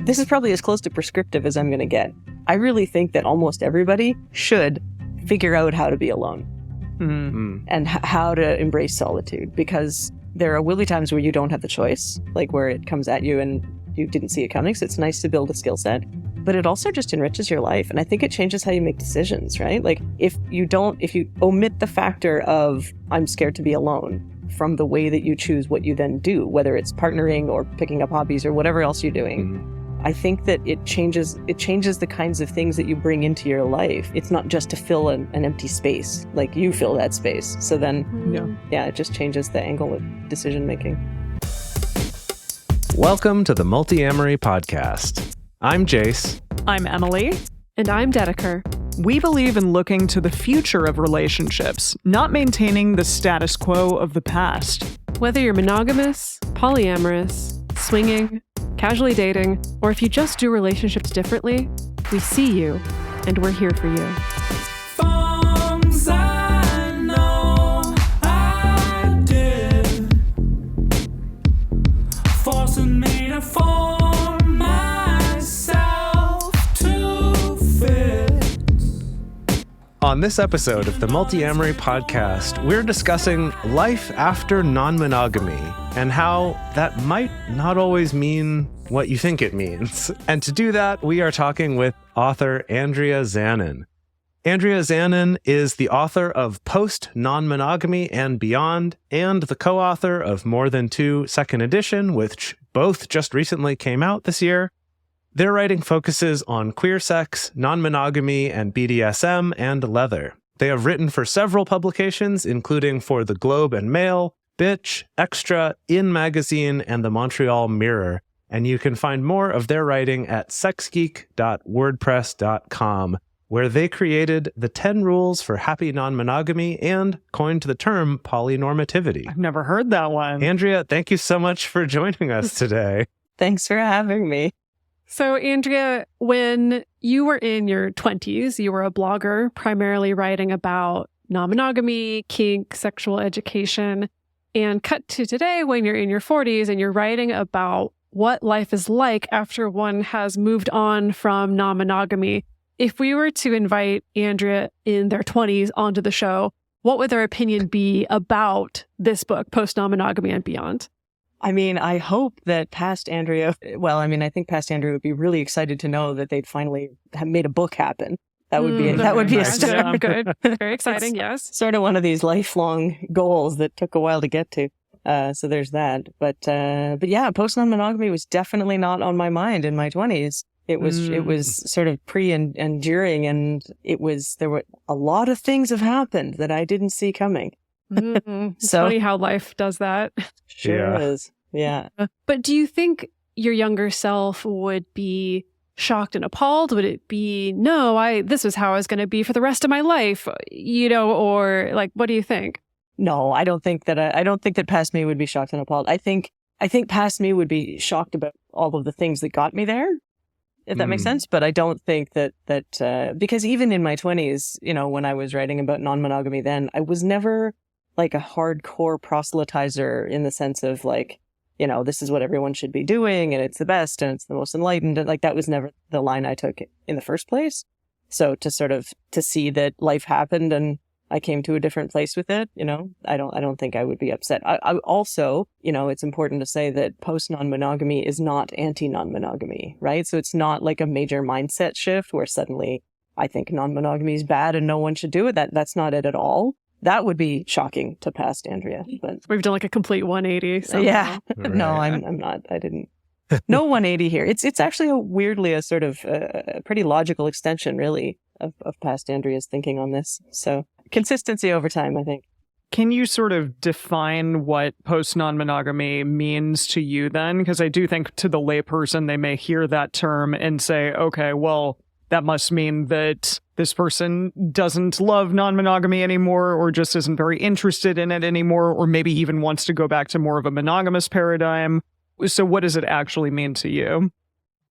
this is probably as close to prescriptive as I'm going to get. I really think that almost everybody should figure out how to be alone and how to embrace solitude, because there will be times where you don't have the choice, like where it comes at you and you didn't see it coming. So it's nice to build a skill set, but it also just enriches your life. And I think it changes how you make decisions, right? Like if you omit the factor of I'm scared to be alone from the way that you choose what you then do, whether it's partnering or picking up hobbies or whatever else you're doing, I think that it changes the kinds of things that you bring into your life. It's not just to fill an empty space, like you fill that space. So then, it just changes the angle of decision making. Welcome to the Multiamory podcast. I'm Jace. I'm Emily. And I'm Dedeker. We believe in looking to the future of relationships, not maintaining the status quo of the past. Whether you're monogamous, polyamorous, swinging, casually dating, or if you just do relationships differently, we see you, and we're here for you. Things I know I did, forcing me to form myself to fit. On this episode of the Multiamory podcast, we're discussing life after non-monogamy and how that might not always mean what you think it means. And to do that, we are talking with author Andrea Zanin. Andrea Zanin is the author of Post-Nonmonogamy and Beyond and the co-author of More Than Two Second Edition, which both just recently came out this year. Their writing focuses on queer sex, non-monogamy, and BDSM, and leather. They have written for several publications, including for The Globe and Mail, Bitch, Xtra, In Magazine, and the Montreal Mirror. And you can find more of their writing at sexgeek.wordpress.com, where they created the 10 rules for happy non-monogamy and coined the term polynormativity. I've never heard that one. Andrea, thank you so much for joining us today. Thanks for having me. So, Andrea, when you were in your 20s, you were a blogger, primarily writing about non-monogamy, kink, sexual education, and cut to today when you're in your 40s and you're writing about what life is like after one has moved on from non-monogamy. If we were to invite Andrea in their 20s onto the show, what would their opinion be about this book, Post-Nonmonogamy and Beyond? I mean, I hope that past Andrea, I think past Andrea would be really excited to know that they'd finally have made a book happen. That would be a start. Good. Very exciting, yes. Sort of one of these lifelong goals that took a while to get to. So there's that. But yeah, post-non-monogamy was definitely not on my mind in my 20s. It was sort of pre and during, and there were a lot of things have happened that I didn't see coming. It's funny how life does that. Sure is. Yeah. But do you think your younger self would be shocked and appalled? Would it be, no, this was how I was going to be for the rest of my life, or like, what do you think? No, I don't think that past me would be shocked and appalled. I think past me would be shocked about all of the things that got me there, if that makes sense. But I don't think that because even in my 20s, when I was writing about non-monogamy then, I was never like a hardcore proselytizer in the sense of like, this is what everyone should be doing and it's the best and it's the most enlightened. And like, that was never the line I took in the first place. So to see that life happened and I came to a different place with it, I don't think I would be upset. I also, it's important to say that post-non-monogamy is not anti-non-monogamy, right? So it's not like a major mindset shift where suddenly I think non-monogamy is bad and no one should do it. That's not it at all. That would be shocking to past Andrea. But we've done like a complete 180. So. Yeah. Right. No, I'm not. I didn't. No 180 here. It's actually weirdly a sort of a pretty logical extension, really, of past Andrea's thinking on this. So consistency over time, I think. Can you sort of define what post-non-monogamy means to you then? Because I do think to the layperson, they may hear that term and say, okay, well, that must mean that this person doesn't love non-monogamy anymore or just isn't very interested in it anymore, or maybe even wants to go back to more of a monogamous paradigm. So what does it actually mean to you?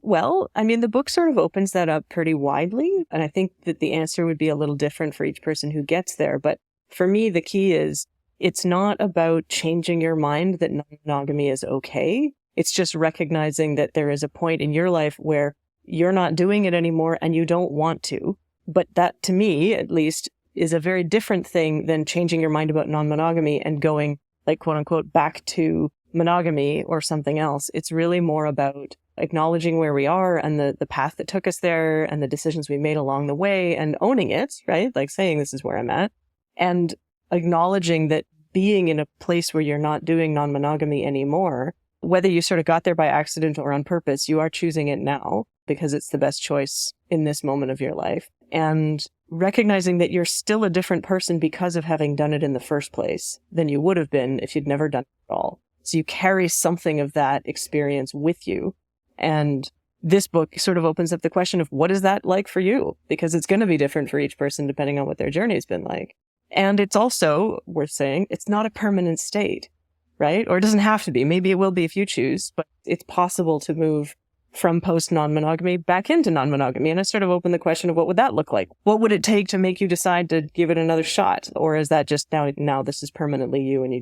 Well, I mean, the book sort of opens that up pretty widely, and I think that the answer would be a little different for each person who gets there. But for me, the key is it's not about changing your mind that non-monogamy is okay. It's just recognizing that there is a point in your life where you're not doing it anymore and you don't want to. But that, to me, at least, is a very different thing than changing your mind about non-monogamy and going, like, quote unquote, back to monogamy or something else. It's really more about acknowledging where we are and the path that took us there and the decisions we made along the way and owning it, right? Like saying, this is where I'm at, and acknowledging that being in a place where you're not doing non-monogamy anymore, whether you sort of got there by accident or on purpose, you are choosing it now because it's the best choice in this moment of your life. And recognizing that you're still a different person because of having done it in the first place than you would have been if you'd never done it at all. So you carry something of that experience with you. And this book sort of opens up the question of what is that like for you? Because it's going to be different for each person depending on what their journey has been like. And it's also worth saying it's not a permanent state, right? Or it doesn't have to be. Maybe it will be if you choose, but it's possible to move from post-non-monogamy back into non-monogamy. And I sort of opened the question of what would that look like? What would it take to make you decide to give it another shot? Or is that just now this is permanently you and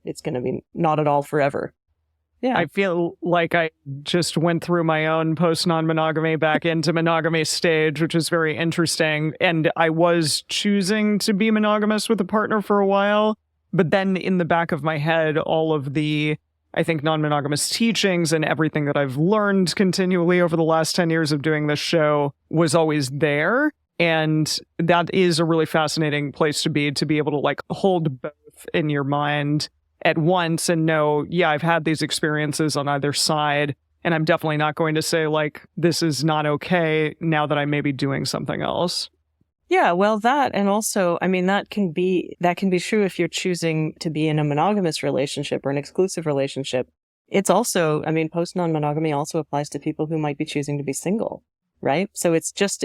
it's going to be not at all forever? Yeah. I feel like I just went through my own post-non-monogamy back into monogamy stage, which is very interesting. And I was choosing to be monogamous with a partner for a while. But then in the back of my head, all of the, I think, non-monogamous teachings and everything that I've learned continually over the last 10 years of doing this show was always there. And that is a really fascinating place to be able to like hold both in your mind at once and know, yeah, I've had these experiences on either side, and I'm definitely not going to say like, this is not okay now that I may be doing something else. Yeah, well, that, and also, I mean, that can be true if you're choosing to be in a monogamous relationship or an exclusive relationship. It's also, I mean, post-non-monogamy also applies to people who might be choosing to be single, right? So it's just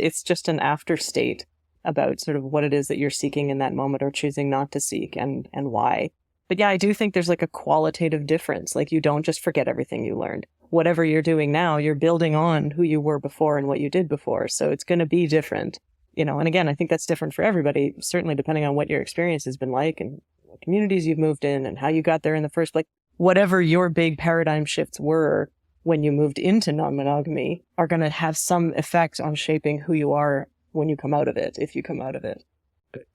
an after state about sort of what it is that you're seeking in that moment or choosing not to seek and why. But yeah, I do think there's like a qualitative difference. Like you don't just forget everything you learned. Whatever you're doing now, you're building on who you were before and what you did before. So it's going to be different. You know, and again, I think that's different for everybody, certainly depending on what your experience has been like and what communities you've moved in and how you got there in the first place. Whatever your big paradigm shifts were when you moved into non-monogamy are going to have some effect on shaping who you are when you come out of it, if you come out of it.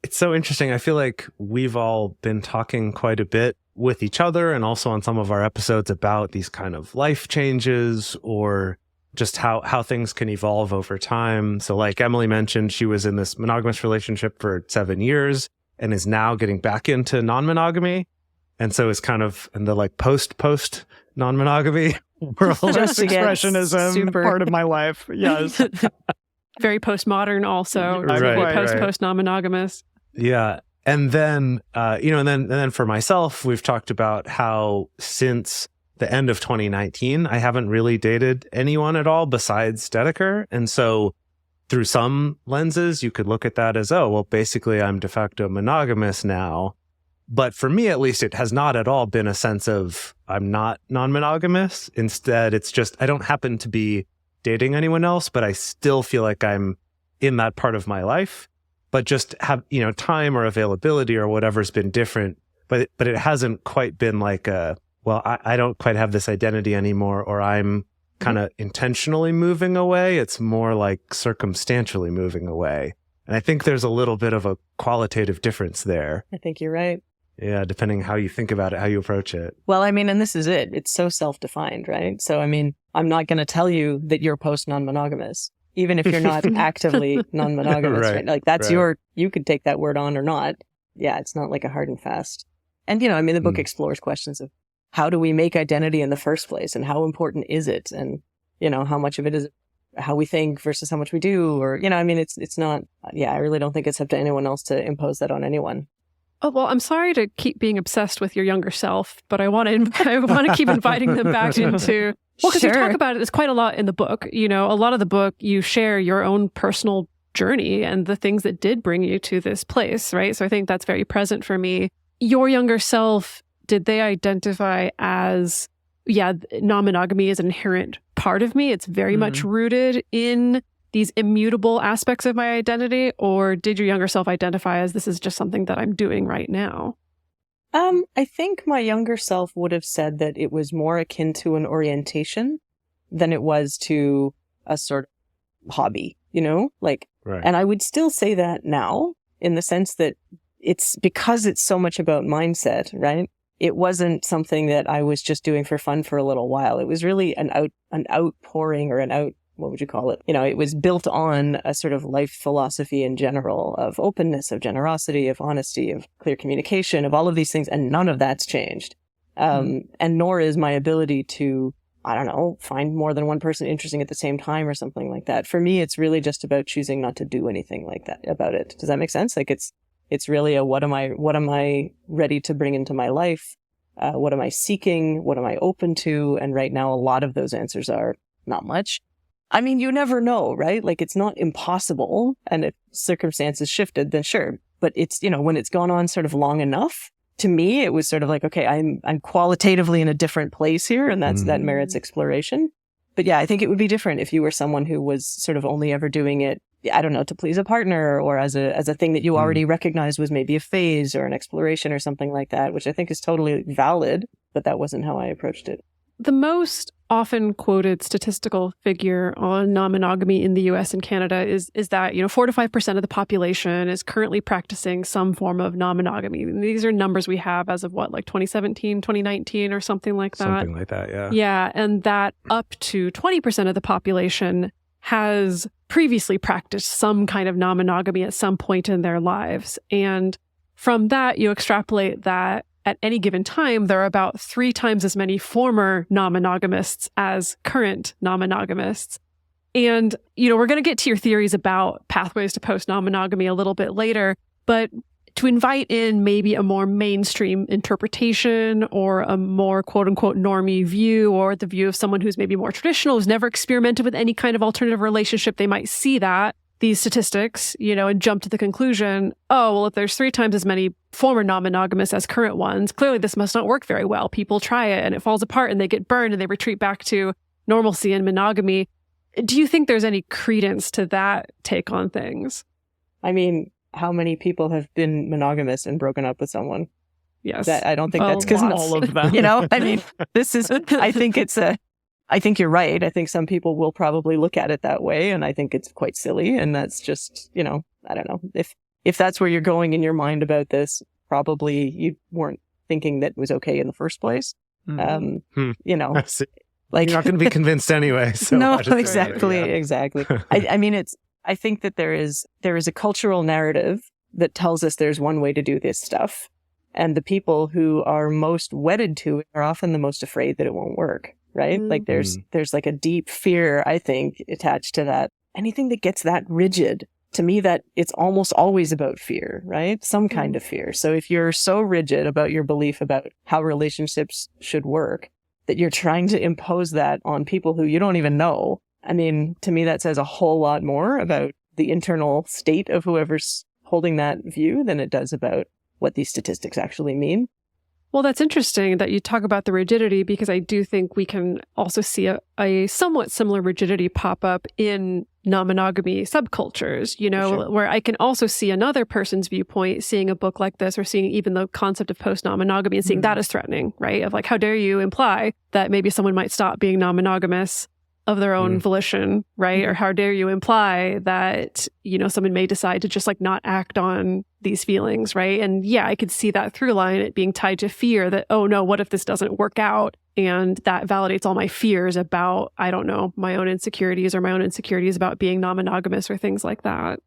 It's so interesting. I feel like we've all been talking quite a bit with each other and also on some of our episodes about these kind of life changes or just how things can evolve over time. So like Emily mentioned, she was in this monogamous relationship for 7 years and is now getting back into non-monogamy. And so it's kind of in the like post non-monogamy world. Just expressionism, part of my life. Yes. Very postmodern also. Post non-monogamous. Yeah. And then, and then for myself, we've talked about how since the end of 2019, I haven't really dated anyone at all besides Dedeker. And so through some lenses, you could look at that as, oh, well, basically I'm de facto monogamous now. But for me, at least, it has not at all been a sense of I'm not non-monogamous. Instead, it's just I don't happen to be dating anyone else, but I still feel like I'm in that part of my life, but just have, time or availability or whatever's been different. But it hasn't quite been like I don't quite have this identity anymore, or I'm kind of intentionally moving away. It's more like circumstantially moving away. And I think there's a little bit of a qualitative difference there. I think you're right. Yeah, depending how you think about it, how you approach it. Well, I mean, and this is it. It's so self-defined, right? So, I mean, I'm not going to tell you that you're post-non-monogamous, even if you're not actively non-monogamous, right? Like that's you could take that word on or not. Yeah, it's not like a hard and fast. And, the book explores questions of how do we make identity in the first place and how important is it? And, how much of it is how we think versus how much we do, or, it's not, I really don't think it's up to anyone else to impose that on anyone. Oh, well, I'm sorry to keep being obsessed with your younger self, but I want to keep inviting them back into, because you talk about it, there's quite a lot in the book. A lot of the book, you share your own personal journey and the things that did bring you to this place, right? So I think that's very present for me. Your younger self, did they identify as, non-monogamy is an inherent part of me? It's very much rooted in these immutable aspects of my identity, or did your younger self identify as this is just something that I'm doing right now? I think my younger self would have said that it was more akin to an orientation than it was to a sort of hobby, like, Right. and I would still say that now, in the sense that it's because it's so much about mindset, right? It wasn't something that I was just doing for fun for a little while. It was really an outpouring, or what would you call it? It was built on a sort of life philosophy in general of openness, of generosity, of honesty, of clear communication, of all of these things. And none of that's changed. And nor is my ability to, I don't know, find more than one person interesting at the same time or something like that. For me, it's really just about choosing not to do anything like that about it. Does that make sense? Like it's really a, what am I ready to bring into my life? What am I seeking? What am I open to? And right now, a lot of those answers are not much. I mean, you never know, right? Like, it's not impossible. And if circumstances shifted, then sure. But it's, when it's gone on sort of long enough, to me, it was sort of like, okay, I'm qualitatively in a different place here, and that merits exploration. But yeah, I think it would be different if you were someone who was sort of only ever doing it, I don't know, to please a partner, or as a thing that you already recognized was maybe a phase or an exploration or something like that, which I think is totally valid, but that wasn't how I approached it. The most often quoted statistical figure on non-monogamy in the US and Canada is that, 4 to 5% of the population is currently practicing some form of non-monogamy. And these are numbers we have as of 2017, 2019 or something like that. Something like that, yeah. Yeah, and that up to 20% of the population has previously practiced some kind of non-monogamy at some point in their lives. And from that, you extrapolate that at any given time, there are about 3 times as many former non-monogamists as current non-monogamists. And, we're going to get to your theories about pathways to post-non-monogamy a little bit later, but to invite in maybe a more mainstream interpretation or a more quote-unquote normie view, or the view of someone who's maybe more traditional, who's never experimented with any kind of alternative relationship, they might see these statistics, and jump to the conclusion, oh, well, if there's 3 times as many former non-monogamous as current ones, clearly this must not work very well. People try it and it falls apart and they get burned and they retreat back to normalcy and monogamy. Do you think there's any credence to that take on things? I mean, how many people have been monogamous and broken up with someone? Yes. I don't think that's because all of them. I mean, I think you're right. I think some people will probably look at it that way, and I think it's quite silly. And that's just, I don't know. If that's where you're going in your mind about this, probably you weren't thinking that it was okay in the first place. Like, you're not going to be convinced anyway. So no, exactly. I think that there is a cultural narrative that tells us there's one way to do this stuff. And the people who are most wedded to it are often the most afraid that it won't work. Right? Like there's like a deep fear, I think, attached to that. Anything that gets that rigid, to me, that it's almost always about fear, right? Some kind of fear. So if you're so rigid about your belief about how relationships should work, that you're trying to impose that on people who you don't even know, I mean, to me, that says a whole lot more about the internal state of whoever's holding that view than it does about what these statistics actually mean. Well, that's interesting that you talk about the rigidity, because I do think we can also see a somewhat similar rigidity pop up in non-monogamy subcultures, Sure. where I can also see another person's viewpoint, seeing a book like this or seeing even the concept of post-non-monogamy and seeing that as threatening, right? Of like, how dare you imply that maybe someone might stop being non-monogamous of their own volition, right? Or how dare you imply that, someone may decide to just like not act on these feelings, right? And yeah, I could see that through line, it being tied to fear that, oh no, what if this doesn't work out? And that validates all my fears about, I don't know, my own insecurities about being non-monogamous or things like that.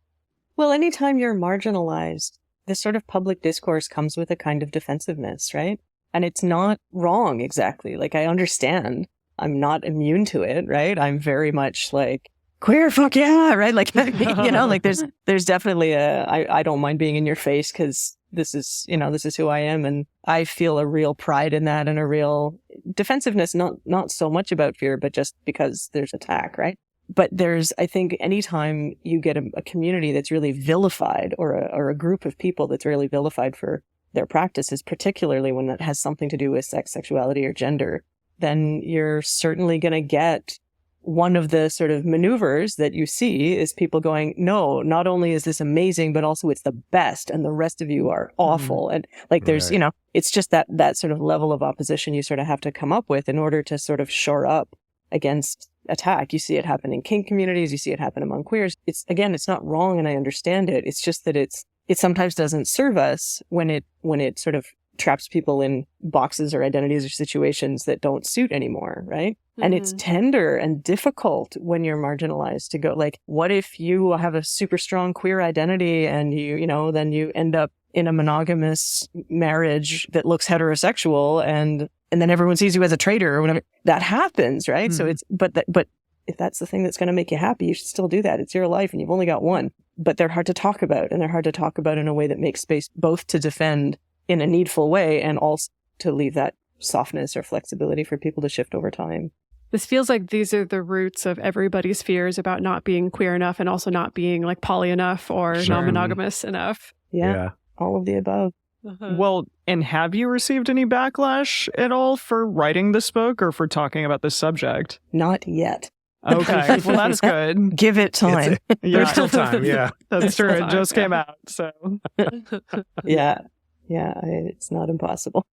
Well, anytime you're marginalized, this sort of public discourse comes with a kind of defensiveness, right? And it's not wrong exactly. Like, I understand. I'm not immune to it, right? I'm very much like, queer, fuck yeah, right? Like, like there's definitely I don't mind being in your face because this is who I am. And I feel a real pride in that and a real defensiveness, not so much about fear, but just because there's attack, right? But I think anytime you get a community that's really vilified or a group of people that's really vilified for their practices, particularly when it has something to do with sex, sexuality, or gender, then you're certainly going to get one of the sort of maneuvers that you see is people going, no, not only is this amazing, but also it's the best and the rest of you are awful. And like there's, Right. it's just that sort of level of opposition you sort of have to come up with in order to sort of shore up against attack. You see it happen in kink communities. You see it happen among queers. It's not wrong and I understand it. It's just that it sometimes doesn't serve us when it sort of traps people in boxes or identities or situations that don't suit anymore, right? And it's tender and difficult when you're marginalized to go like, what if you have a super strong queer identity and then you end up in a monogamous marriage that looks heterosexual and then everyone sees you as a traitor or whatever. That happens, right? So but if that's the thing that's going to make you happy, you should still do that. It's your life and you've only got one. But they're hard to talk about, and they're hard to talk about in a way that makes space both to defend in a needful way and also to leave that softness or flexibility for people to shift over time. This feels like these are the roots of everybody's fears about not being queer enough and also not being like poly enough or Sure. non-monogamous enough. Yeah. All of the above. Well, and have you received any backlash at all for writing this book or for talking about this subject? Not yet. Okay, well, that's good. Give it time. There's still time. Yeah. That's true. It Time, just yeah. came out, so. Yeah. It's not impossible.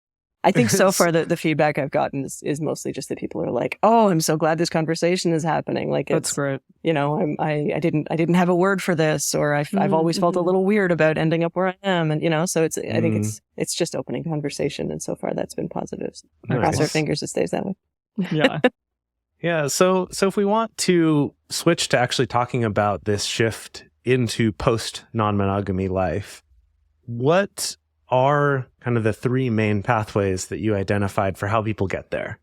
I think so far the feedback I've gotten is mostly just that people are like, "Oh, I'm so glad this conversation is happening." Like That's great. I didn't have a word for this, or I've always felt a little weird about ending up where I am, and so I think it's just opening conversation, and so far that's been positive. Nice. Cross our fingers it stays that way. Yeah. Yeah. So if we want to switch to actually talking about this shift into post-non-monogamy life, what are kind of the three main pathways that you identified for how people get there?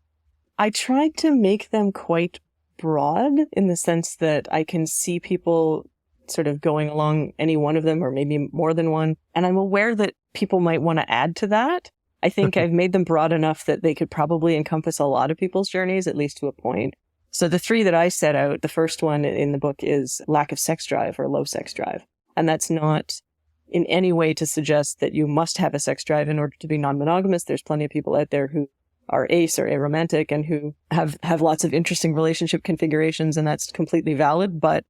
I tried to make them quite broad in the sense that I can see people sort of going along any one of them or maybe more than one. And I'm aware that people might want to add to that. I think I've made them broad enough that they could probably encompass a lot of people's journeys, at least to a point. So the three that I set out, the first one in the book is lack of sex drive or low sex drive. And that's not in any way to suggest that you must have a sex drive in order to be non-monogamous. There's plenty of people out there who are ace or aromantic and who have lots of interesting relationship configurations, and that's completely valid. But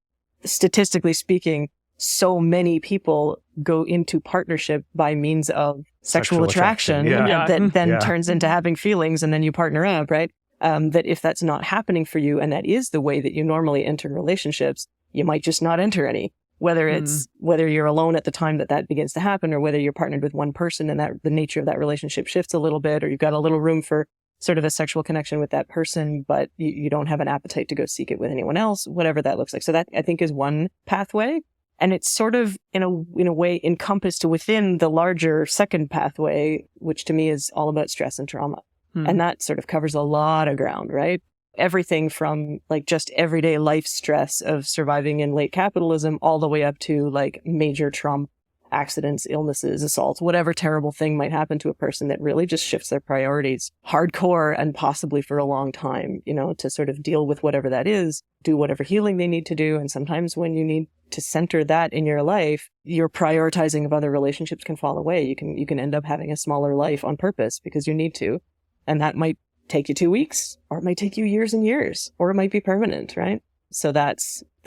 statistically speaking, so many people go into partnership by means of sexual attraction Yeah. that then Yeah. turns into having feelings, and then you partner up, right? That if that's not happening for you, and that is the way that you normally enter relationships, you might just not enter any. Whether you're alone at the time that begins to happen, or whether you're partnered with one person and that the nature of that relationship shifts a little bit, or you've got a little room for sort of a sexual connection with that person, but you don't have an appetite to go seek it with anyone else, whatever that looks like. So that I think is one pathway. And it's sort of in a way encompassed within the larger second pathway, which to me is all about stress and trauma. And that sort of covers a lot of ground, right? Everything from like just everyday life stress of surviving in late capitalism all the way up to like major trauma, accidents, illnesses, assaults, whatever terrible thing might happen to a person that really just shifts their priorities hardcore and possibly for a long time, to sort of deal with whatever that is, do whatever healing they need to do. And sometimes when you need to center that in your life, your prioritizing of other relationships can fall away. You can end up having a smaller life on purpose because you need to. And that might take you 2 weeks, or it might take you years and years, or it might be permanent, right? So that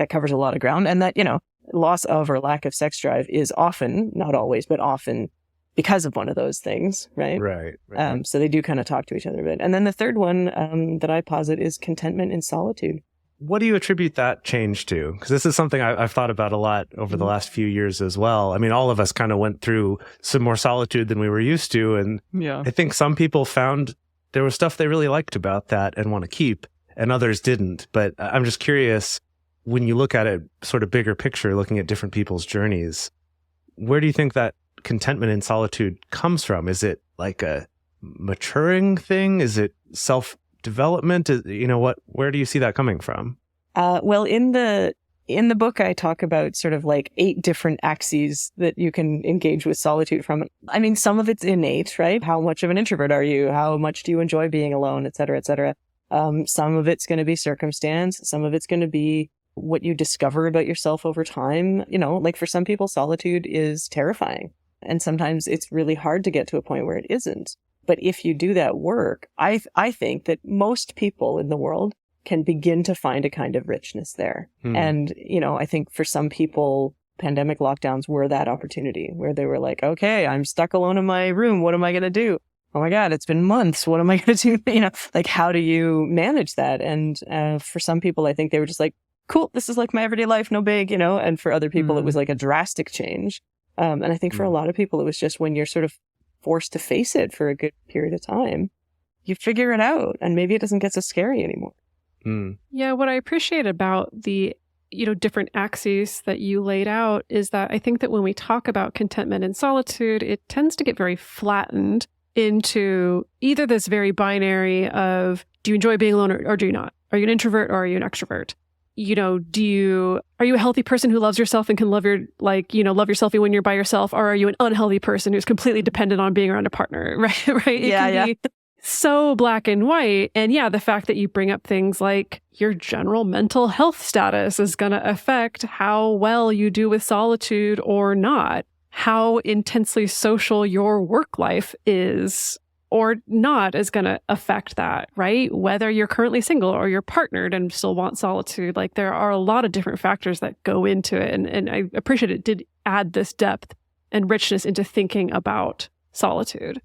covers a lot of ground. And that, loss of or lack of sex drive is often, not always, but often because of one of those things, right? Right. So they do kind of talk to each other a bit. And then the third one that I posit is contentment in solitude. What do you attribute that change to? Because this is something I've thought about a lot over the last few years as well. I mean, all of us kind of went through some more solitude than we were used to. And Yeah. I think some people found there was stuff they really liked about that and want to keep, and others didn't. But I'm just curious, when you look at it sort of bigger picture, looking at different people's journeys, where do you think that contentment in solitude comes from? Is it like a maturing thing? Is it self-development? Where do you see that coming from? Well, in the book, I talk about sort of like 8 different axes that you can engage with solitude from. I mean, some of it's innate, right? How much of an introvert are you? How much do you enjoy being alone, et cetera, et cetera. Some of it's going to be circumstance. Some of it's going to be what you discover about yourself over time. Like for some people, solitude is terrifying. And sometimes it's really hard to get to a point where it isn't. But if you do that work, I think that most people in the world can begin to find a kind of richness there. And, I think for some people, pandemic lockdowns were that opportunity where they were like, okay, I'm stuck alone in my room. What am I going to do? Oh my God, it's been months. What am I going to do? Like, how do you manage that? And for some people, I think they were just like, cool, this is like my everyday life, no big, and for other people, it was like a drastic change. And I think for a lot of people, it was just when you're sort of forced to face it for a good period of time, you figure it out and maybe it doesn't get so scary anymore. Yeah, what I appreciate about the different axes that you laid out is that I think that when we talk about contentment and solitude, it tends to get very flattened into either this very binary of, do you enjoy being alone or do you not? Are you an introvert or are you an extrovert? Are you a healthy person who loves yourself and can love yourself when you're by yourself? Or are you an unhealthy person who's completely dependent on being around a partner? Right. It can be so black and white. And the fact that you bring up things like your general mental health status is going to affect how well you do with solitude or not. How intensely social your work life is or not is going to affect that, right? Whether you're currently single or you're partnered and still want solitude, like there are a lot of different factors that go into it. And I appreciate it did add this depth and richness into thinking about solitude.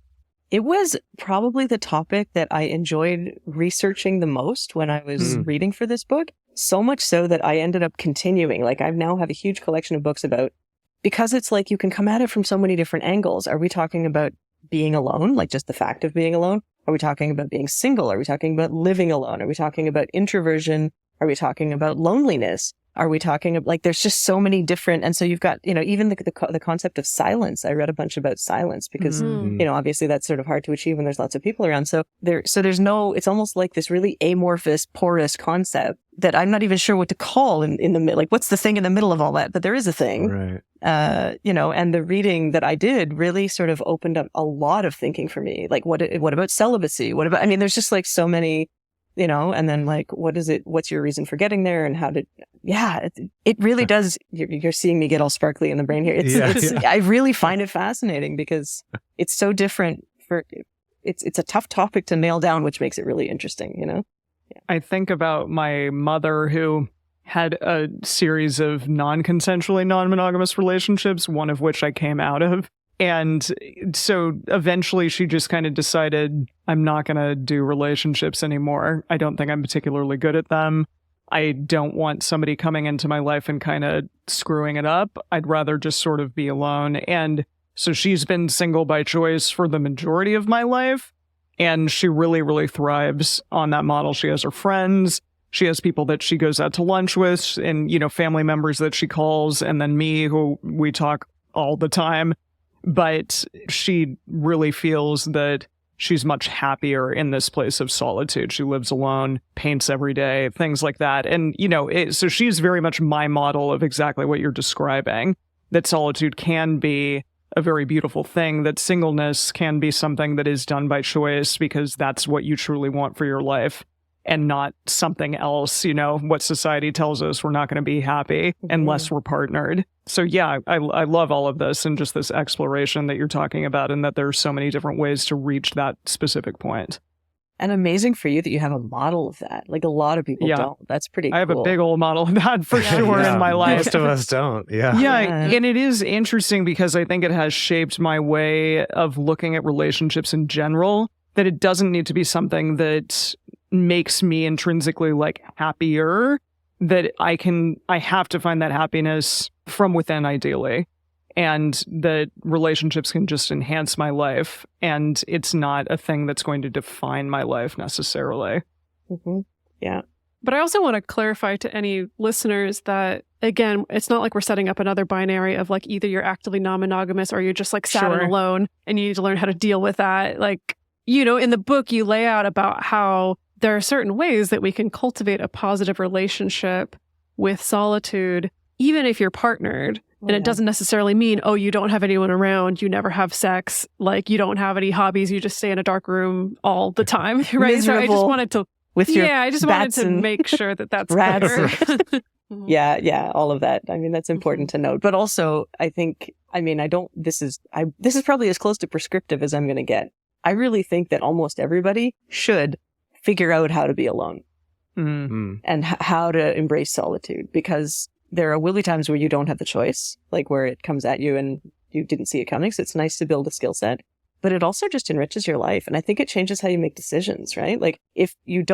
It was probably the topic that I enjoyed researching the most when I was reading for this book. So much so that I ended up continuing. Like I now have a huge collection of books about, because it's like you can come at it from so many different angles. Are we talking about being alone, like just the fact of being alone? Are we talking about being single? Are we talking about living alone? Are we talking about introversion? Are we talking about loneliness? Are we talking about, like, there's just so many different, and so you've got, even the concept of silence. I read a bunch about silence because, obviously that's sort of hard to achieve when there's lots of people around. So there's no, it's almost like this really amorphous, porous concept that I'm not even sure what to call in the middle. Like, what's the thing in the middle of all that? But there is a thing, right? And the reading that I did really sort of opened up a lot of thinking for me. Like, what about celibacy? There's just like so many, and then like, what's your reason for getting there and how did, it really does. You're seeing me get all sparkly in the brain here. I really find it fascinating because it's so different it's a tough topic to nail down, which makes it really interesting, I think about my mother who had a series of non-consensually non-monogamous relationships, one of which I came out of. And so eventually she just kind of decided, I'm not going to do relationships anymore. I don't think I'm particularly good at them. I don't want somebody coming into my life and kind of screwing it up. I'd rather just sort of be alone. And so she's been single by choice for the majority of my life. And she really, really thrives on that model. She has her friends. She has people that she goes out to lunch with and, family members that she calls. And then me, who we talk all the time. But she really feels that she's much happier in this place of solitude. She lives alone, paints every day, things like that. And, so she's very much my model of exactly what you're describing, that solitude can be a very beautiful thing, that singleness can be something that is done by choice because that's what you truly want for your life and not something else. What society tells us we're not going to be happy unless we're partnered. So I love all of this and just this exploration that you're talking about, and that there's so many different ways to reach that specific point. And amazing for you that you have a model of that. Like a lot of people don't. That's pretty cool. I have a big old model of that for sure in my life. Most of us don't. Yeah. And it is interesting because I think it has shaped my way of looking at relationships in general, that it doesn't need to be something that makes me intrinsically like happier, that I have to find that happiness from within ideally. And that relationships can just enhance my life. And it's not a thing that's going to define my life necessarily. Yeah. But I also want to clarify to any listeners that, again, it's not like we're setting up another binary of like either you're actively non-monogamous or you're just like sad and alone and you need to learn how to deal with that. Like, in the book, you lay out about how there are certain ways that we can cultivate a positive relationship with solitude, even if you're partnered. And it doesn't necessarily mean, you don't have anyone around, you never have sex, like you don't have any hobbies, you just stay in a dark room all the time, right? Miserable So I just wanted to, I just wanted to make sure that that's rats. clear. Yeah, all of that. I mean, that's important to note. But also, I think, this is probably as close to prescriptive as I'm going to get. I really think that almost everybody should figure out how to be alone. and how to embrace solitude, because there will be times where you don't have the choice, like where it comes at you and you didn't see it coming. So it's nice to build a skill set, but it also just enriches your life. And I think it changes how you make decisions, right? Like if you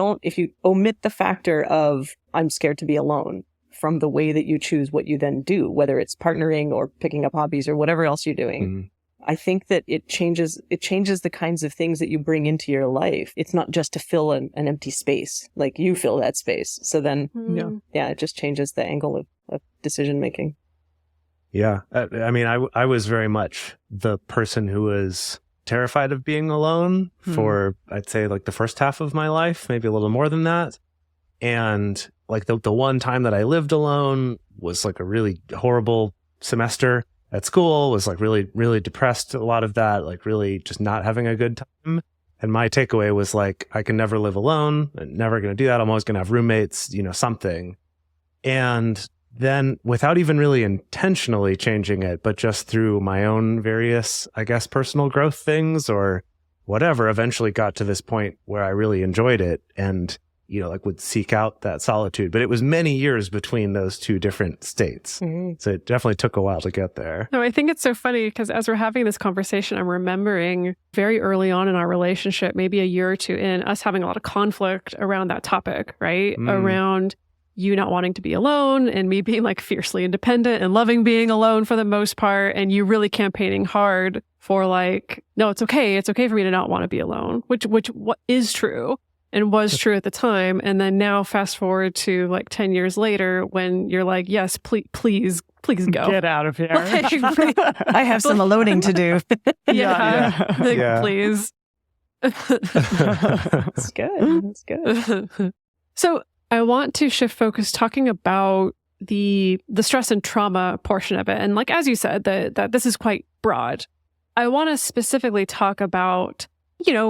omit the factor of I'm scared to be alone from the way that you choose what you then do, whether it's partnering or picking up hobbies or whatever else you're doing, I think that it changes the kinds of things that you bring into your life. It's not just to fill an empty space, like you fill that space. So then, it just changes the angle of decision making. Yeah. I mean, I was very much the person who was terrified of being alone for, I'd say, like the first half of my life, maybe a little more than that. And like the one time that I lived alone was like a really horrible semester at school, was like really, really depressed. A lot of that, like really just not having a good time. And my takeaway was like, I can never live alone. I'm never going to do that. I'm always going to have roommates, something. And then without even really intentionally changing it, but just through my own various, I guess, personal growth things or whatever, eventually got to this point where I really enjoyed it and, like would seek out that solitude. But it was many years between those two different states. So it definitely took a while to get there. No, I think it's so funny because as we're having this conversation, I'm remembering very early on in our relationship, maybe a year or two in, us having a lot of conflict around that topic, right? Around you not wanting to be alone and me being like fiercely independent and loving being alone for the most part. And you really campaigning hard for like, no, it's okay. It's okay for me to not want to be alone, which what is true and was true at the time. And then now fast forward to like 10 years later when you're like, yes, please go. Get out of here. I have some aloning to do. Please. It's good. It's good. So I want to shift focus talking about the stress and trauma portion of it. And like, as you said, that this is quite broad. I want to specifically talk about,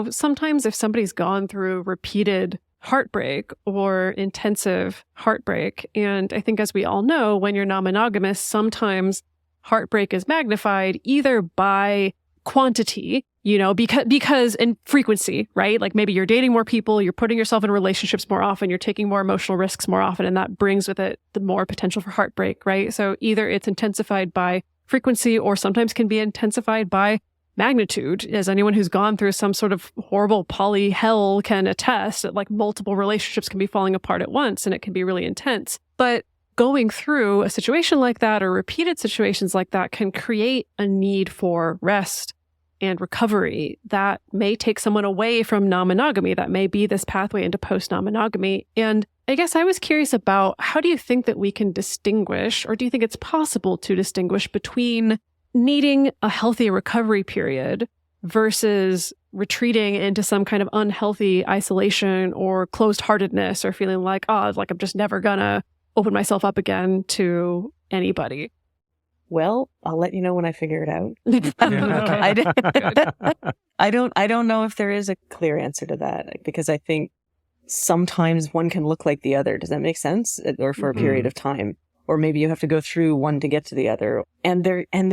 sometimes if somebody's gone through repeated heartbreak or intensive heartbreak, and I think as we all know, when you're non-monogamous, sometimes heartbreak is magnified either by quantity, because in frequency, right? Like maybe you're dating more people, you're putting yourself in relationships more often, you're taking more emotional risks more often, and that brings with it the more potential for heartbreak, right? So either it's intensified by frequency or sometimes can be intensified by magnitude, as anyone who's gone through some sort of horrible poly hell can attest that like multiple relationships can be falling apart at once and it can be really intense. But going through a situation like that or repeated situations like that can create a need for rest and recovery that may take someone away from non-monogamy. That may be this pathway into post-non-monogamy. And I guess I was curious about, how do you think that we can distinguish, or do you think it's possible to distinguish between needing a healthy recovery period versus retreating into some kind of unhealthy isolation or closed-heartedness, or feeling like, like I'm just never gonna open myself up again to anybody? Well, I'll let you know when I figure it out. Okay. I don't know if there is a clear answer to that, because I think sometimes one can look like the other. Does that make sense? Or for a period of time, or maybe you have to go through one to get to the other. And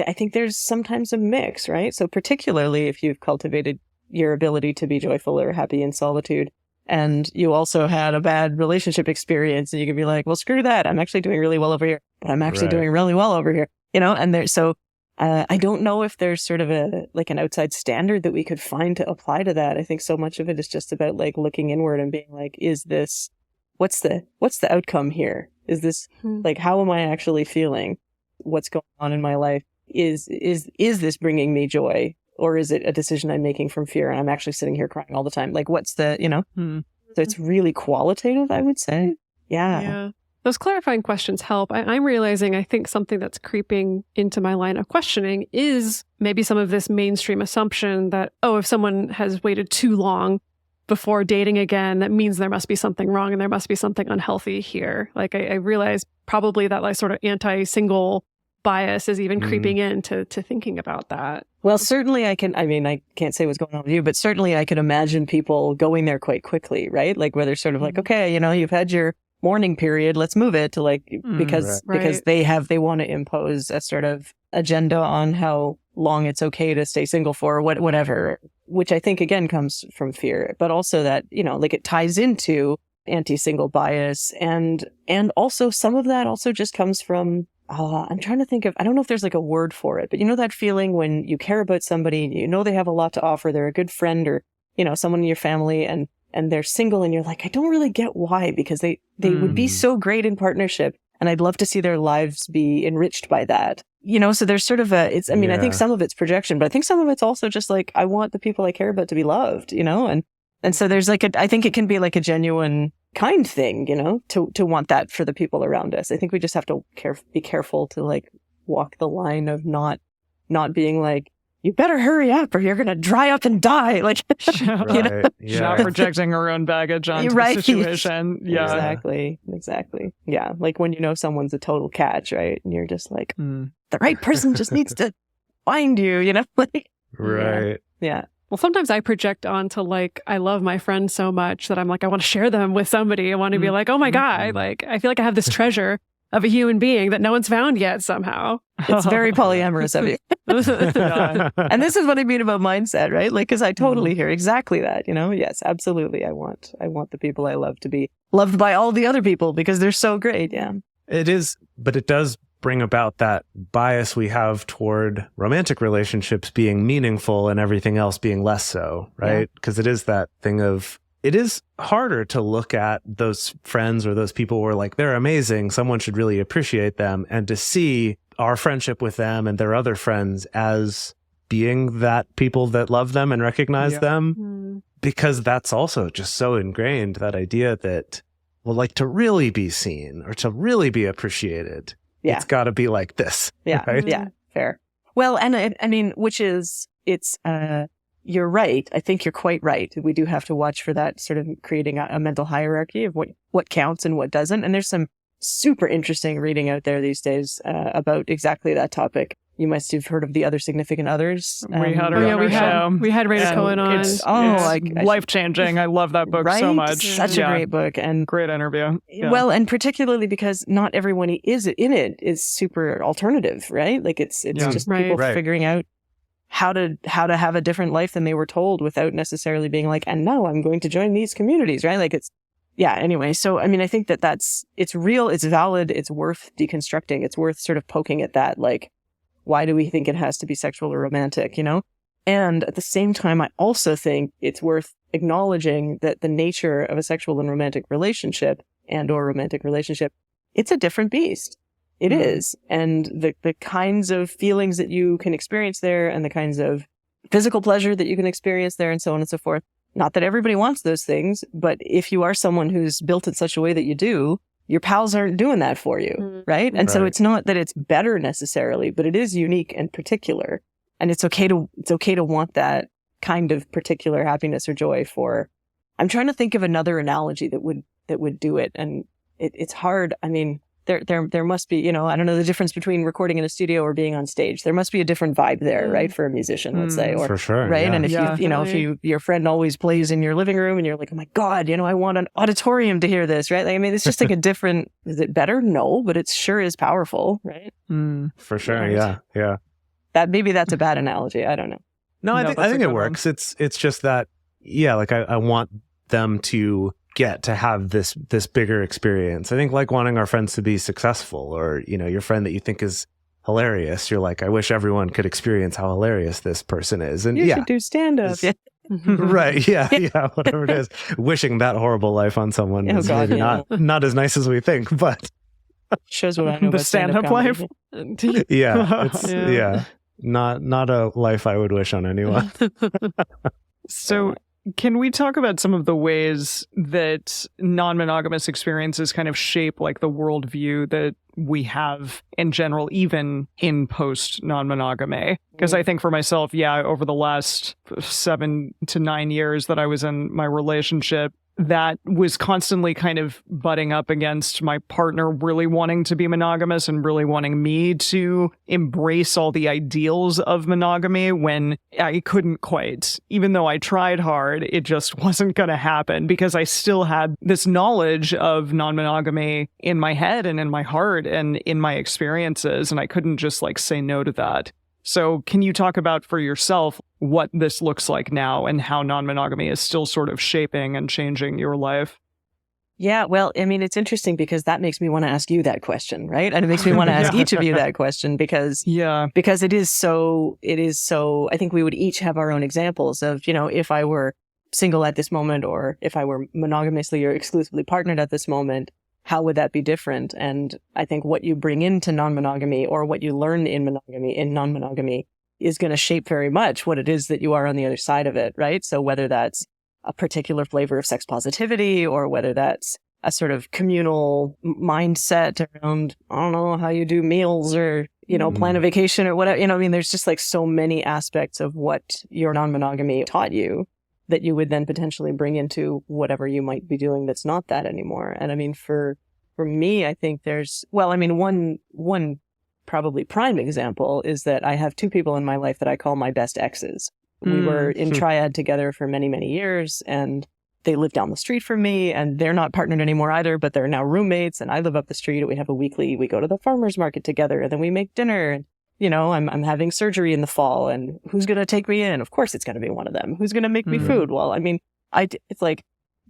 I think there's sometimes a mix, right? So particularly if you've cultivated your ability to be joyful or happy in solitude, and you also had a bad relationship experience, and you can be like, well, screw that. I'm actually doing really well over here, but I'm actually doing really well over here. And I don't know if there's sort of an outside standard that we could find to apply to that. I think so much of it is just about like looking inward and being like, what's the outcome here? Is this like, how am I actually feeling? What's going on in my life? Is this bringing me joy, or is it a decision I'm making from fear and I'm actually sitting here crying all the time? Like, what's the, So it's really qualitative, I would say. Yeah. Those clarifying questions help. I'm realizing, I think something that's creeping into my line of questioning is maybe some of this mainstream assumption that, if someone has waited too long before dating again, that means there must be something wrong and there must be something unhealthy here. Like I realize probably that like sort of anti-single bias is even creeping into thinking about that. Well, certainly I can't say what's going on with you, but certainly I could imagine people going there quite quickly, right? Like where they're sort of like, okay, you've had your mourning period, let's move it to like, because they want to impose a sort of agenda on how long it's okay to stay single for, whatever, which I think again comes from fear, but also that, it ties into anti-single bias. And also some of that also just comes from, I'm trying to think of, I don't know if there's like a word for it, but you know that feeling when you care about somebody, you know they have a lot to offer, they're a good friend or, you know, someone in your family, and they're single, and you're like, I don't really get why, because they would be so great in partnership, and I'd love to see their lives be enriched by that. You know, so there's sort of I think some of it's projection, but I think some of it's also just like, I want the people I care about to be loved, you know, and so there's like I think it can be like a genuine kind thing, you know, to want that for the people around us. I think we just have to be careful to like walk the line of not being like, you better hurry up or you're going to dry up and die. Like, you know? Not projecting our own baggage onto the situation. Yeah. Exactly. Yeah. Like when you know someone's a total catch, right? And you're just like, the right person just needs to find you, you know? Like, right. Yeah. Well, sometimes I project onto like, I love my friends so much that I'm like, I want to share them with somebody. I want to be like, oh my God, like, I feel like I have this treasure of a human being that no one's found yet somehow. It's very polyamorous of you. And this is what I mean about mindset, right? Like, because I totally hear exactly that, you know? Yes, absolutely. I want the people I love to be loved by all the other people because they're so great. Yeah. It is, but it does bring about that bias we have toward romantic relationships being meaningful and everything else being less so, right? Because it is that thing of, it is harder to look at those friends or those people who are like, they're amazing, someone should really appreciate them, and to see our friendship with them and their other friends as being that people that love them and recognize them, because that's also just so ingrained, that idea that, well, like to really be seen or to really be appreciated, it's got to be like this. Yeah, right? Yeah, fair. Well, and I mean, you're right. I think you're quite right. We do have to watch for that, sort of creating a mental hierarchy of what counts and what doesn't. And there's some super interesting reading out there these days about exactly that topic. You must have heard of The Other Significant Others. We had her on our show. We had Raina Cohen on. It's life-changing. I love that book so much. Such a great book. And great interview. Yeah. Well, and particularly because not everyone is in it is super alternative, right? Like it's just people figuring out how to have a different life than they were told without necessarily being like, and now I'm going to join these communities, right? Like anyway. So, I mean, I think it's real, it's valid, it's worth deconstructing. It's worth sort of poking at that, like, why do we think it has to be sexual or romantic, you know? And at the same time, I also think it's worth acknowledging that the nature of a sexual and romantic relationship or romantic relationship, it's a different beast. It is. And the kinds of feelings that you can experience there and the kinds of physical pleasure that you can experience there and so on and so forth. Not that everybody wants those things, but if you are someone who's built in such a way that you do, your pals aren't doing that for you, right? And so it's not that it's better necessarily, but it is unique and particular. And it's okay to want that kind of particular happiness or joy for. I'm trying to think of another analogy that would do it. And it's hard. I mean, there must be, you know, I don't know the difference between recording in a studio or being on stage. There must be a different vibe there, right? For a musician, let's say, or for sure, right? Yeah. And if your friend always plays in your living room and you're like, oh my God, you know, I want an auditorium to hear this, right? Like, I mean, it's just like a different, is it better? No, but it sure is powerful, right? For sure. Yeah. That's a bad analogy. I don't know. No, I think it works. It's just that, like I want them to get to have this bigger experience. I think like wanting our friends to be successful, or, you know, your friend that you think is hilarious, you're like, I wish everyone could experience how hilarious this person is. And you should do stand-up. Right. Yeah. Whatever it is. Wishing that horrible life on someone is maybe not as nice as we think, but shows what I know about stand-up life. It's not a life I would wish on anyone. So can we talk about some of the ways that non-monogamous experiences kind of shape like the worldview that we have in general, even in post-non-monogamy? Because I think for myself, over the last 7 to 9 years that I was in my relationship, that was constantly kind of butting up against my partner really wanting to be monogamous and really wanting me to embrace all the ideals of monogamy when I couldn't quite. Even though I tried hard, it just wasn't going to happen because I still had this knowledge of non-monogamy in my head and in my heart and in my experiences, and I couldn't just like say no to that. So can you talk about for yourself what this looks like now and how non-monogamy is still sort of shaping and changing your life? Yeah, well, I mean, it's interesting because that makes me want to ask you that question, right? And it makes me want to ask each of you that question because it is so, I think we would each have our own examples of, you know, if I were single at this moment, or if I were monogamously or exclusively partnered at this moment, how would that be different? And I think what you bring into non-monogamy, or what you learn in non-monogamy, is going to shape very much what it is that you are on the other side of it, right? So whether that's a particular flavor of sex positivity, or whether that's a sort of communal mindset around, I don't know, how you do meals, or, you know, plan a vacation or whatever, you know, I mean, there's just like so many aspects of what your non-monogamy taught you that you would then potentially bring into whatever you might be doing that's not that anymore. And I mean, for me, I think there's, well, I mean, one probably prime example is that I have two people in my life that I call my best exes. We were in triad together for many, many years, and they live down the street from me, and they're not partnered anymore either, but they're now roommates, and I live up the street. We have we go to the farmer's market together, and then we make dinner. And, you know, I'm having surgery in the fall, and who's going to take me in? Of course, it's going to be one of them. Who's going to make me food? Well, I mean,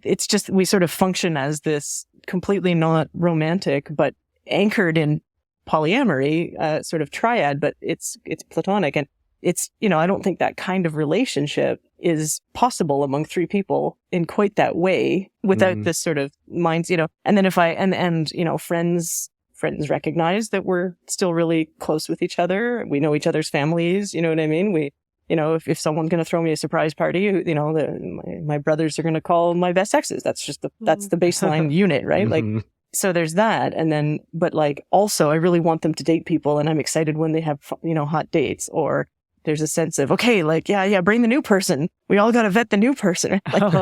it's just, we sort of function as this completely not romantic, but anchored in polyamory, sort of triad, but it's platonic. And it's, you know, I don't think that kind of relationship is possible among three people in quite that way without this sort of minds, you know. And then if you know, friends recognize that we're still really close with each other. We know each other's families, you know what I mean? We, you know, if someone's going to throw me a surprise party, you know, my brothers are going to call my best exes. That's just that's the baseline unit, right? Like, so there's that. And then, but like, also, I really want them to date people, and I'm excited when they have, you know, hot dates, or there's a sense of, okay, like, yeah, bring the new person. We all got to vet the new person. Like,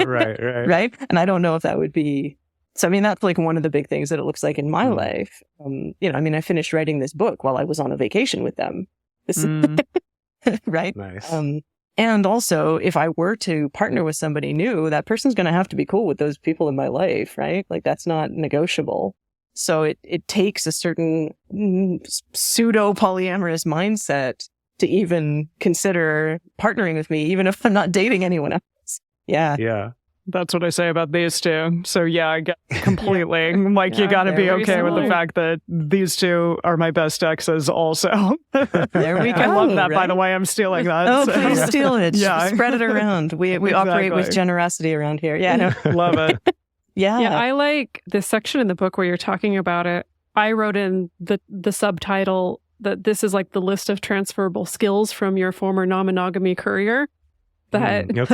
right. And I don't know if that would be, so I mean, that's like one of the big things that it looks like in my life. You know, I mean, I finished writing this book while I was on a vacation with them. Right. Nice. And also, if I were to partner with somebody new, that person's going to have to be cool with those people in my life, right? Like, that's not negotiable. So it takes a certain pseudo polyamorous mindset to even consider partnering with me, even if I'm not dating anyone else. Yeah. That's what I say about these two. So yeah, I get completely. Like, you got to be okay with the fact that these two are my best exes also. There we go. I love that, by the way. I'm stealing that. Oh, please steal it. Yeah. Spread it around. We operate with generosity around here. Yeah, no. Love it. Yeah, I like this section in the book where you're talking about it. I wrote in the subtitle that this is like the list of transferable skills from your former non-monogamy career that you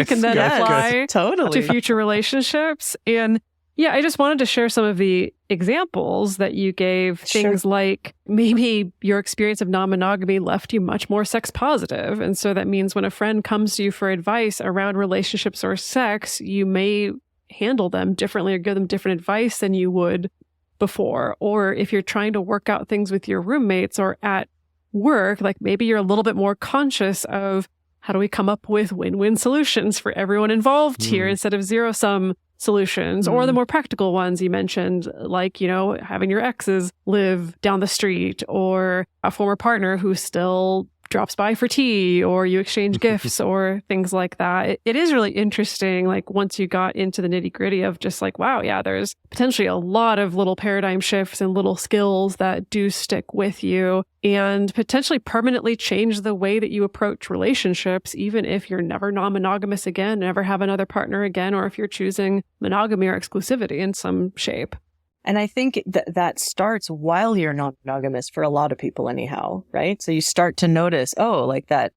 can then apply to future relationships. And yeah, I just wanted to share some of the examples that you gave. Things like maybe your experience of non-monogamy left you much more sex positive. And so that means when a friend comes to you for advice around relationships or sex, you may handle them differently or give them different advice than you would before. Or if you're trying to work out things with your roommates or at work, like maybe you're a little bit more conscious of how do we come up with win-win solutions for everyone involved here instead of zero-sum solutions, or the more practical ones you mentioned, like, you know, having your exes live down the street, or a former partner who still drops by for tea, or you exchange gifts or things like that. It is really interesting, like, once you got into the nitty-gritty of just like, wow, yeah, there's potentially a lot of little paradigm shifts and little skills that do stick with you and potentially permanently change the way that you approach relationships, even if you're never non-monogamous again, never have another partner again, or if you're choosing monogamy or exclusivity in some shape. And I think that starts while you're non-monogamous for a lot of people anyhow, right? So you start to notice, oh, like that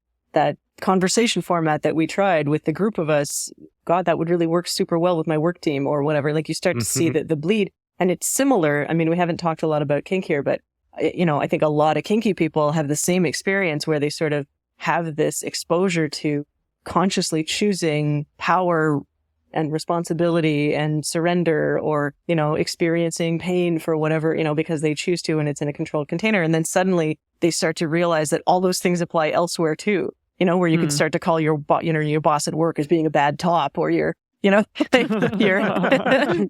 conversation format that we tried with the group of us, God, that would really work super well with my work team or whatever. Like, you start to see the bleed. And it's similar. I mean, we haven't talked a lot about kink here, but, you know, I think a lot of kinky people have the same experience where they sort of have this exposure to consciously choosing power and responsibility and surrender, or, you know, experiencing pain for whatever, you know, because they choose to, and it's in a controlled container. And then suddenly they start to realize that all those things apply elsewhere too, you know, where you could start to call your boss at work as being a bad top, or your you know, you're,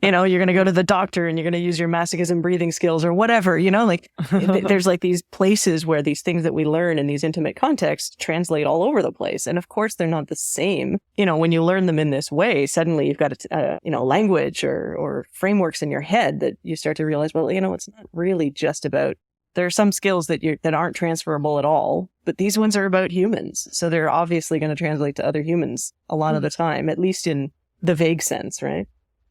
you know, you're going to go to the doctor and you're going to use your masochism breathing skills or whatever, you know, like there's like these places where these things that we learn in these intimate contexts translate all over the place. And of course, they're not the same. You know, when you learn them in this way, suddenly you've got, you know, language or frameworks in your head that you start to realize, well, you know, it's not really just about, there are some skills that aren't transferable at all, but these ones are about humans. So they're obviously going to translate to other humans a lot of the time, at least in the vague sense, right?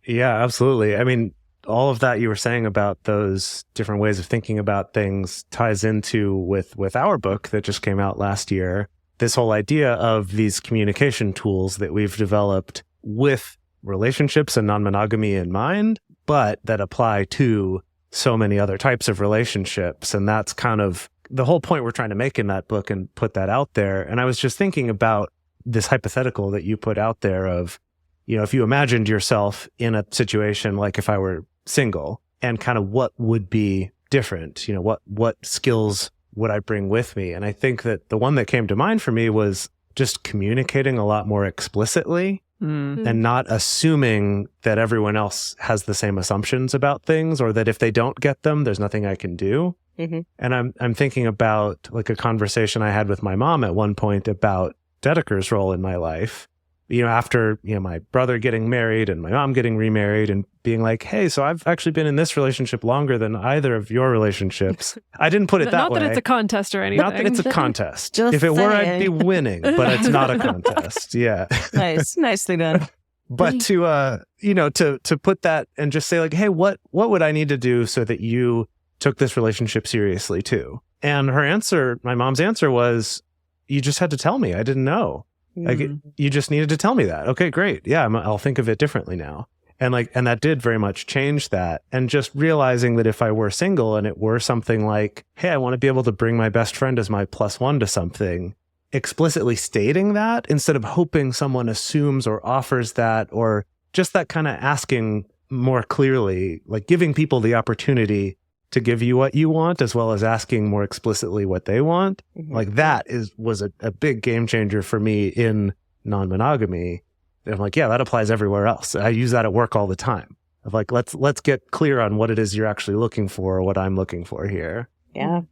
Yeah, absolutely. I mean, all of that you were saying about those different ways of thinking about things ties into with our book that just came out last year. This whole idea of these communication tools that we've developed with relationships and non-monogamy in mind, but that apply to so many other types of relationships. And that's kind of the whole point we're trying to make in that book and put that out there. And I was just thinking about this hypothetical that you put out there of, you know, if you imagined yourself in a situation like if I were single and kind of what would be different, you know, what skills would I bring with me? And I think that the one that came to mind for me was just communicating a lot more explicitly and not assuming that everyone else has the same assumptions about things, or that if they don't get them, there's nothing I can do. Mm-hmm. And I'm thinking about like a conversation I had with my mom at one point about Dedeker's role in my life. You know, after, you know, my brother getting married and my mom getting remarried and being like, hey, so I've actually been in this relationship longer than either of your relationships. I didn't put it that way. Not that it's a contest or anything. Not that it's a contest. Just if it were, I'd saying. be winning, but it's not a contest. Yeah. Nice. Nicely done. But to, you know, to put that and just say like, hey, what would I need to do so that you took this relationship seriously too? And her answer, my mom's answer was, you just had to tell me. I didn't know. Like, you just needed to tell me that. Okay, great. Yeah, I'll think of it differently now. And that did very much change that. And just realizing that if I were single and it were something like, hey, I want to be able to bring my best friend as my +1 to something, explicitly stating that instead of hoping someone assumes or offers that, or just that kind of asking more clearly, like giving people the opportunity to give you what you want, as well as asking more explicitly what they want. Mm-hmm. Like that was a big game changer for me in non-monogamy. And I'm like, yeah, that applies everywhere else. I use that at work all the time. Of like, let's get clear on what it is you're actually looking for, or what I'm looking for here. Yeah.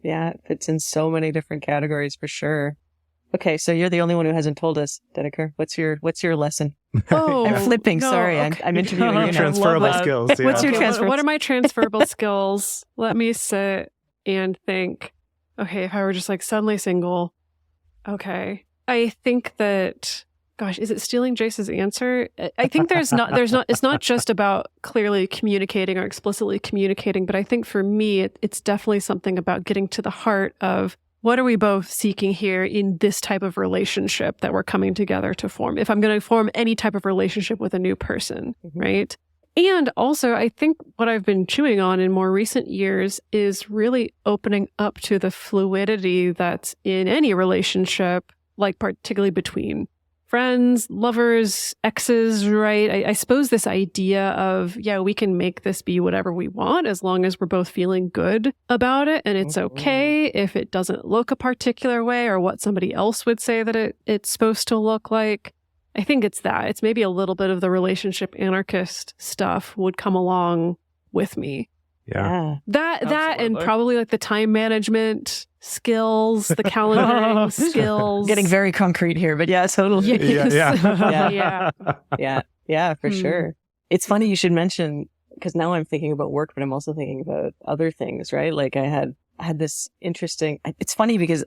Yeah. It fits in so many different categories for sure. Okay, so you're the only one who hasn't told us, Dedeker. What's your lesson? Oh, I'm flipping. no, sorry, okay. I'm interviewing you now. Transferable skills. Yeah. What's your transfer? What are my transferable skills? Let me sit and think. Okay, if I were just like suddenly single, okay. I think that, gosh, is it stealing Jace's answer? I think it's not just about clearly communicating or explicitly communicating, but I think for me, it's definitely something about getting to the heart of what are we both seeking here in this type of relationship that we're coming together to form? If I'm going to form any type of relationship with a new person, right? And also, I think what I've been chewing on in more recent years is really opening up to the fluidity that's in any relationship, like particularly between friends, lovers, exes, right? I suppose this idea of, yeah, we can make this be whatever we want as long as we're both feeling good about it. And it's okay if it doesn't look a particular way or what somebody else would say that it's supposed to look like. I think it's that. It's maybe a little bit of the relationship anarchist stuff would come along with me. Yeah. That and probably like the time management skills, the calendaring skills. Getting very concrete here, but yeah, totally. Yes. Yeah, for sure. It's funny you should mention, because now I'm thinking about work, but I'm also thinking about other things, right? Like I had this interesting, it's funny because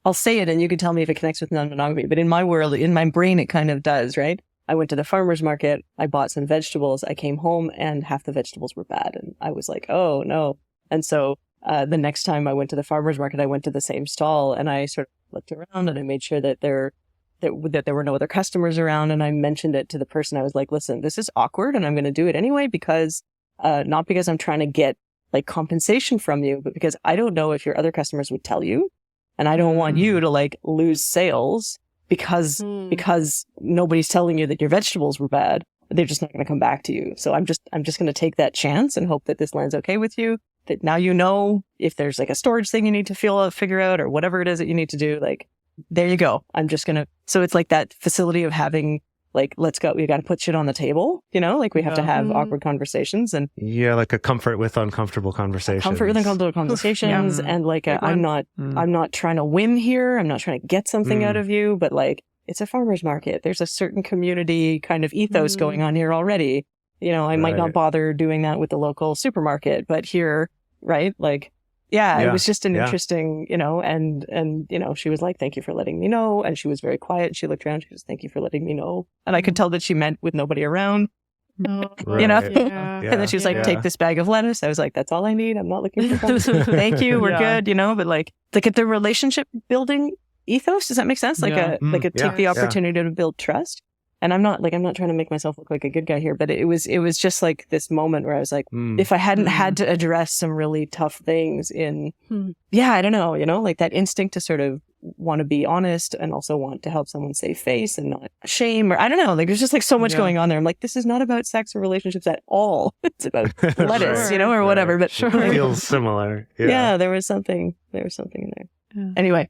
I'll say it and you can tell me if it connects with non-monogamy, but in my world, in my brain, it kind of does, right? I went to the farmer's market, I bought some vegetables, I came home and half the vegetables were bad. And I was like, oh no. And so the next time I went to the farmer's market, I went to the same stall and I sort of looked around and I made sure that there were no other customers around. And I mentioned it to the person. I was like, listen, this is awkward and I'm going to do it anyway because, not because I'm trying to get like compensation from you, but because I don't know if your other customers would tell you. And I don't want you to like lose sales because nobody's telling you that your vegetables were bad. They're just not going to come back to you. So I'm just going to take that chance and hope that this lands okay with you. That now you know if there's like a storage thing you need to figure out or whatever it is that you need to do. Like, there you go. I'm just going to. So it's like that facility of having like, let's go. We got to put shit on the table, you know, like we have to have awkward conversations and like a comfort with uncomfortable conversations. Comfort with uncomfortable conversations. And like, I'm not trying to win here. I'm not trying to get something out of you, but like, it's a farmer's market. There's a certain community kind of ethos going on here already. You know, I might not bother doing that with the local supermarket, but here, right? Like, it was just an interesting, you know, and, you know, she was like, thank you for letting me know. And she was very quiet. She looked around. She was, thank you for letting me know. And I could tell that she meant with nobody around, you know, and then she was like, take this bag of lettuce. I was like, that's all I need. I'm not looking for something. Thank you. We're good. You know, but like at the relationship building ethos, does that make sense? Like take the opportunity to build trust. And I'm not trying to make myself look like a good guy here, but it was just like this moment where I was like, if I hadn't had to address some really tough things I don't know, you know, like that instinct to sort of want to be honest and also want to help someone save face and not shame, or I don't know, like there's just like so much going on there. I'm like, this is not about sex or relationships at all. It's about lettuce, you know, or whatever. But it feels similar. Yeah, there was something in there. Yeah. Anyway,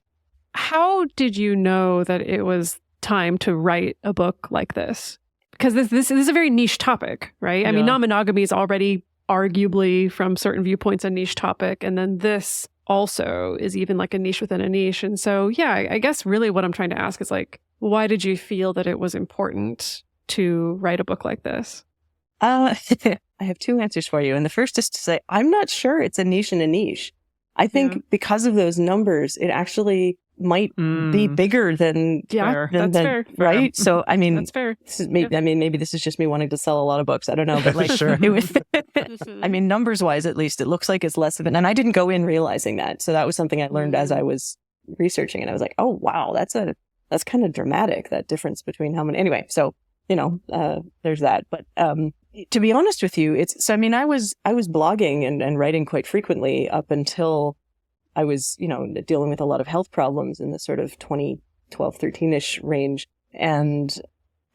how did you know that it was time to write a book like this? Because this is a very niche topic, right? I mean, non-monogamy is already arguably from certain viewpoints a niche topic, and then this also is even like a niche within a niche. And so, I guess really what I'm trying to ask is like, why did you feel that it was important to write a book like this? I have two answers for you. And the first is to say, I'm not sure it's a niche in a niche. I think because of those numbers, it actually might be bigger than that's fair. Right? So I mean, that's fair. This is maybe this is just me wanting to sell a lot of books. I don't know, but like, it was, I mean, numbers wise, at least, it looks like it's less of it. And I didn't go in realizing that. So that was something I learned as I was researching, and I was like, oh wow, that's kind of dramatic, that difference between how many. Anyway, so you know, there's that. But to be honest with you, I was blogging and writing quite frequently up until I was, you know, dealing with a lot of health problems in the sort of 2012, 13-ish range. And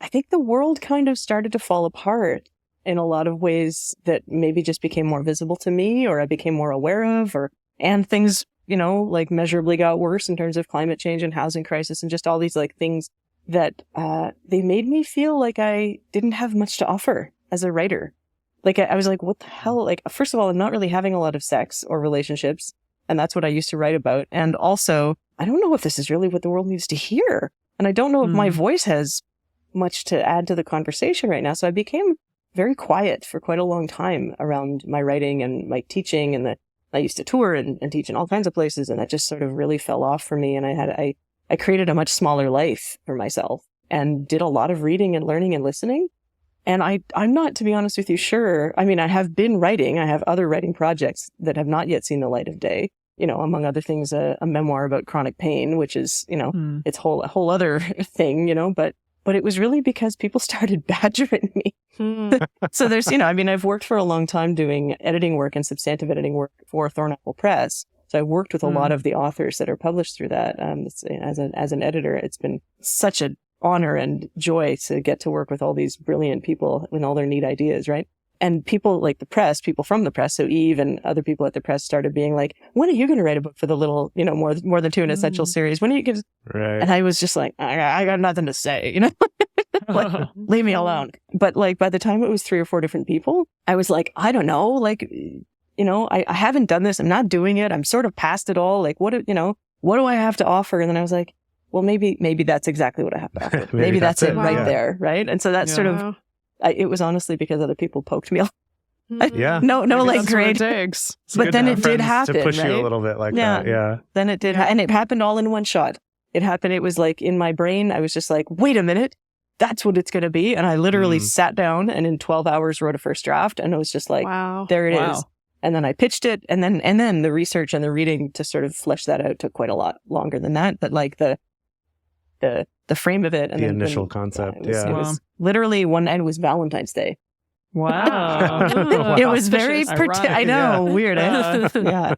I think the world kind of started to fall apart in a lot of ways that maybe just became more visible to me, or I became more aware of, and things, you know, like measurably got worse in terms of climate change and housing crisis and just all these like things that they made me feel like I didn't have much to offer as a writer. Like I was like, what the hell? Like, first of all, I'm not really having a lot of sex or relationships. And that's what I used to write about. And also, I don't know if this is really what the world needs to hear. And I don't know if my voice has much to add to the conversation right now. So I became very quiet for quite a long time around my writing and my teaching. And I used to tour and teach in all kinds of places. And that just sort of really fell off for me. And I created a much smaller life for myself and did a lot of reading and learning and listening. And I'm not, to be honest with you, sure. I mean, I have been writing. I have other writing projects that have not yet seen the light of day. You know, among other things, a memoir about chronic pain, which is, you know, it's a whole other thing, you know, but it was really because people started badgering me. So there's, you know, I mean, I've worked for a long time doing editing work and substantive editing work for Thornapple Press. So I worked with a lot of the authors that are published through that. As an editor, it's been such an honor and joy to get to work with all these brilliant people and all their neat ideas, right? And people like the press, people from the press, so Eve and other people at the press started being like, when are you going to write a book for the little, you know, more than two in essential series? When are you going to? Right. And I was just like, I got nothing to say, you know, like, leave me alone. But like, by the time it was 3 or 4 different people, I was like, I don't know, like, you know, I haven't done this. I'm not doing it. I'm sort of past it all. Like, what do I have to offer? And then I was like, well, maybe that's exactly what I have to offer. maybe that's it right there. Right. And so that's sort of, it was honestly because other people poked me. No, like great eggs. But then it did happen. To push right? you a little bit like that. Yeah. Then it did. And it happened all in one shot. It happened. It was like in my brain, I was just like, wait a minute. That's what it's going to be. And I literally sat down and in 12 hours wrote a first draft. And it was just like, there it is. And then I pitched it. And then the research and the reading to sort of flesh that out took quite a lot longer than that. But like the frame of it. And the initial concept. It was literally it was Valentine's Day. Wow. It was very, I know, weird. Yeah.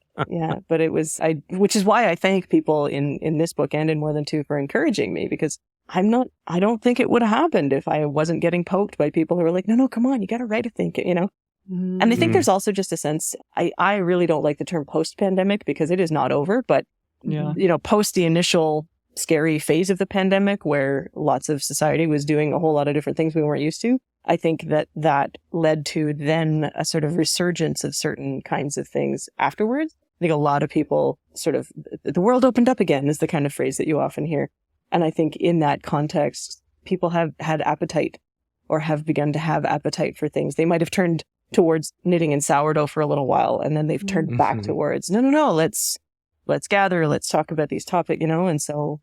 But it was, which is why I thank people in this book and in More Than Two for encouraging me, because I don't think it would have happened if I wasn't getting poked by people who were like, no, come on, you got to write a thing, you know? And I think there's also just a sense, I really don't like the term post-pandemic because it is not over, but, you know, post the initial scary phase of the pandemic where lots of society was doing a whole lot of different things we weren't used to. I think that led to then a sort of resurgence of certain kinds of things afterwards. I think a lot of people the world opened up again is the kind of phrase that you often hear. And I think in that context, people have had appetite or have begun to have appetite for things. They might have turned towards knitting and sourdough for a little while, and then they've turned back towards, no, let's gather, let's talk about these topics, And so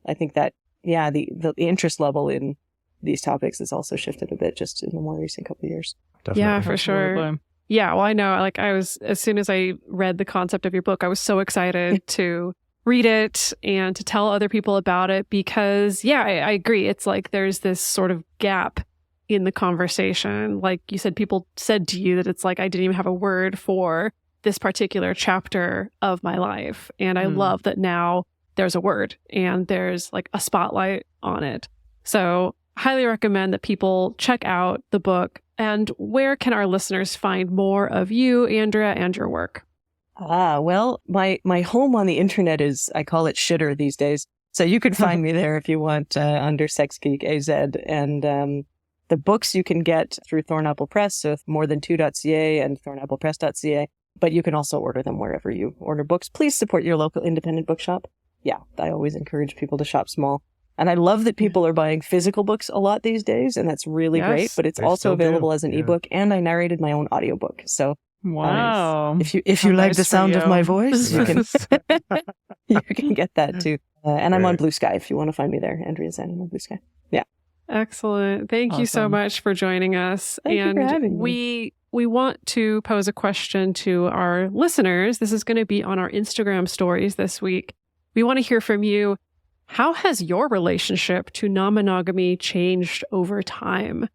I think that, the interest level in these topics has also shifted a bit just in the more recent couple of years. Definitely. Yeah, for sure. Yeah, well, I know, as soon as I read the concept of your book, I was so excited to read it and to tell other people about it because, I agree. It's like there's this sort of gap in the conversation. Like you said, people said to you that it's like, I didn't even have a word for this particular chapter of my life. And I love that now there's a word and there's like a spotlight on it. So highly recommend that people check out the book. And where can our listeners find more of you, Andrea, and your work? Well, my home on the internet is, I call it shitter these days. So you can find me there if you want, under Sex Geek AZ. And the books you can get through Thornapple Press, so morethan2.ca and thornapplepress.ca. But you can also order them wherever you order books. Please support your local independent bookshop. Yeah, I always encourage people to shop small. And I love that people are buying physical books a lot these days, and that's really great. But it's also available as an ebook, and I narrated my own audiobook. So wow, if you like the sound of my voice, you can you can get that too. And I'm on Blue Sky if you want to find me there. Andrea Zanin on Blue Sky. Yeah. Excellent. Thank you so much for joining us. Thank you for having me. We want to pose a question to our listeners. This is going to be on our Instagram stories this week. We want to hear from you. How has your relationship to non-monogamy changed over time?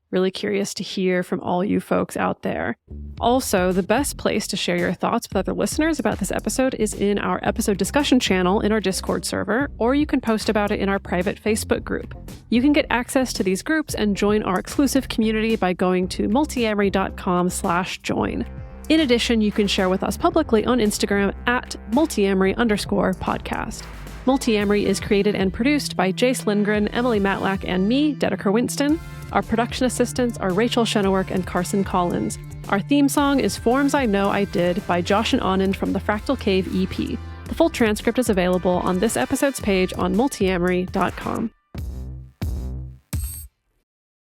Really curious to hear from all you folks out there. Also, the best place to share your thoughts with other listeners about this episode is in our episode discussion channel in our Discord server, or you can post about it in our private Facebook group. You can get access to these groups and join our exclusive community by going to multiamory.com/join. In addition, you can share with us publicly on Instagram at multiamory_podcast. Multiamory is created and produced by Jace Lindgren, Emily Matlack, and me, Dedeker Winston. Our production assistants are Rachel Shenowork and Carson Collins. Our theme song is Forms I Know I Did by Josh and Anand from the Fractal Cave EP. The full transcript is available on this episode's page on multiamory.com.